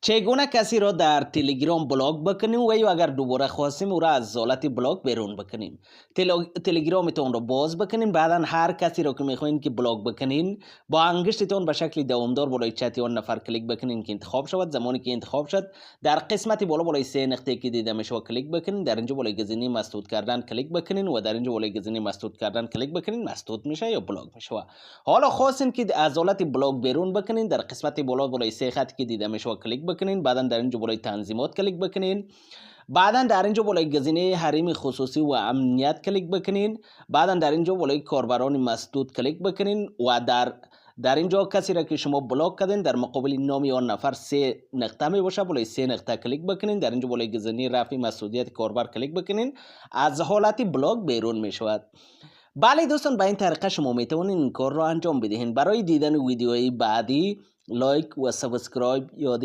چگونه کسی را در تلگرام بلاک بکنیم و یا اگر دوباره خواستیم او را از حالت بلاک بیرون بکنیم. تلگرامتون را باز بکنین، بعدا هر کسی را که میخواین که بلاک بکنین با انگشتتون به شکل دوامدار بالای چت اون نفر کلیک بکنین که انتخاب شود. زمانی که انتخاب شد در قسمت بالا بالای سه نقطه که دیده میشه کلیک بکنین، در اینجا بالای گزینه مسدود کردن کلیک بکنین و در اینجا بالای گزینه مسدود کردن کلیک بکنین، مسدود میشه یا بلاک میشه. حالا خواستین که از حالت بلاک بیرون بکنین، در قسمت بالا بالای سه خط که دیده میشه کلیک بکنین، بعدا در اینجا بالای تنظیمات کلیک بکنین، بعدا در اینجا بالای گزینه حریم خصوصی و امنیت کلیک بکنین، بعدا در اینجا بالای کاربران مسدود کلیک بکنین و در اینجا کسی را که شما بلاک کردین در مقابل نام آن نفر سه نقطه می باشه، بالای سه نقطه کلیک بکنین، در اینجا بالای گزینه رفع مسئولیت کاربر کلیک بکنین، از حالت بلاک بیرون می شود. بله دوستان، به این طریقه شما میتونین این کار را انجام بدهین. برای دیدن ویدیوهای بعدی لایک و سابسکرایب یاد